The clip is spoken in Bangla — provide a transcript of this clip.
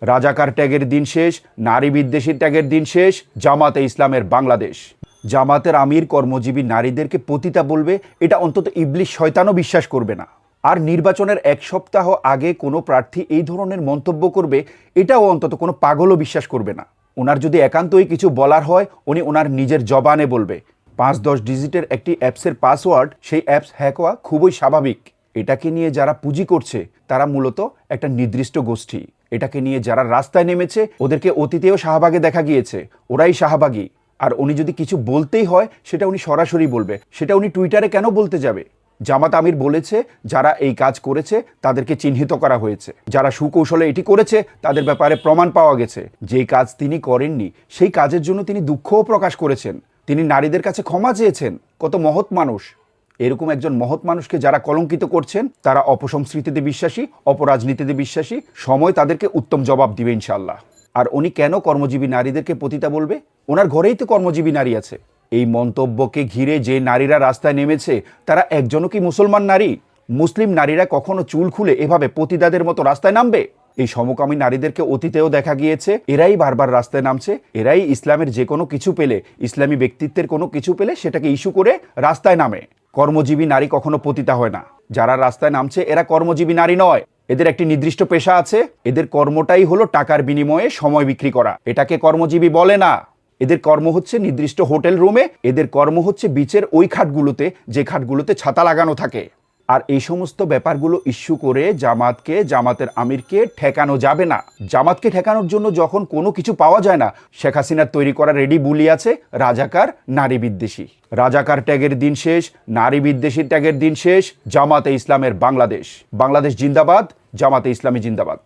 রাজাকার ট্যাগের দিন শেষ, নারী বিদ্বেষী ট্যাগের দিন শেষ, জামাতে ইসলামের বাংলাদেশ। জামাতের আমির কর্মজীবী নারীদেরকে পতিতা বলবে, এটা অন্তত ইবলিশ শয়তানও বিশ্বাস করবে না। আর নির্বাচনের এক সপ্তাহ আগে কোনো প্রার্থী এই ধরনের মন্তব্য করবে, এটাও অন্তত কোনো পাগলও বিশ্বাস করবে না। ওনার যদি একান্তই কিছু বলার হয়, উনি ওনার নিজের জবানে বলবে। 5-10 ডিজিটের একটি অ্যাপসের পাসওয়ার্ড, সেই অ্যাপস হ্যাক হওয়া খুবই স্বাভাবিক। এটাকে নিয়ে যারা পুঁজি করছে তারা মূলত একটা নির্দিষ্ট গোষ্ঠী। এটাকে নিয়ে যারা রাস্তায় নেমেছে ওদেরকে অতীতেও শাহবাগে দেখা গিয়েছে, ওরাই শাহবাগী। আর উনি যদি কিছু বলতেই হয় সেটা উনি সরাসরি বলবে, সেটা উনি টুইটারে কেন বলতে যাবে? জামাত আমির বলেছে যারা এই কাজ করেছে তাদেরকে চিহ্নিত করা হয়েছে, যারা সুকৌশলে এটি করেছে তাদের ব্যাপারে প্রমাণ পাওয়া গেছে। যেই কাজ তিনি করেননি সেই কাজের জন্য তিনি দুঃখও প্রকাশ করেছেন, তিনি নারীদের কাছে ক্ষমা চেয়েছেন। কত মহৎ মানুষ! এরকম একজন মহৎ মানুষকে যারা কলঙ্কিত করছেন তারা অপসংস্কৃতিতে বিশ্বাসী, অপরাজনীতিতে বিশ্বাসী। সময় তাদেরকে উত্তম জবাব দিবে ইনশাআল্লাহ। আর উনি কেন কর্মজীবী নারীদেরকে পতিতা বলবে? ওনার ঘরেই তো কর্মজীবী নারী আছে। এই মন্তব্যকে ঘিরে যে নারীরা রাস্তায় নেমেছে তারা একজনও কি মুসলমান নারী? মুসলিম নারীরা কখনো চুল খুলে এভাবে পতিতাদের মতো রাস্তায় নামবে? এই সমকামী নারীদেরকে অতীতেও দেখা গিয়েছে, এরাই বারবার রাস্তায় নামছে। এরাই ইসলামের যে কোনো কিছু পেলে, ইসলামী ব্যক্তিত্বের কোনো কিছু পেলে সেটাকে ইস্যু করে রাস্তায় নামে। কর্মজীবী নারী কখনো পতিতা হয় না। যারা রাস্তায় নামছে এরা কর্মজীবী নারী নয়, এদের একটি নির্দিষ্ট পেশা আছে। এদের কর্মটাই হলো টাকার বিনিময়ে সময় বিক্রি করা। এটাকে কর্মজীবী বলে না। এদের কর্ম হচ্ছে নির্দিষ্ট হোটেল রুমে, এদের কর্ম হচ্ছে বিচের ওই খাটগুলোতে যে খাটগুলোতে ছাতা লাগানো থাকে। আর এই সমস্ত ব্যাপারগুলো ইস্যু করে জামাতকে, জামাতের আমিরকে ঠেকানো যাবে না। জামাতকে ঠেকানোর জন্য যখন কোনো কিছু পাওয়া যায় না, শেখ হাসিনার তৈরি করা রেডি বুলি আছে রাজাকার, নারী বিদ্বেষী। রাজাকার ট্যাগের দিন শেষ, নারী বিদ্বেষী ট্যাগের দিন শেষ, জামাতে ইসলামের বাংলাদেশ। বাংলাদেশ জিন্দাবাদ, জামাতে ইসলামী জিন্দাবাদ।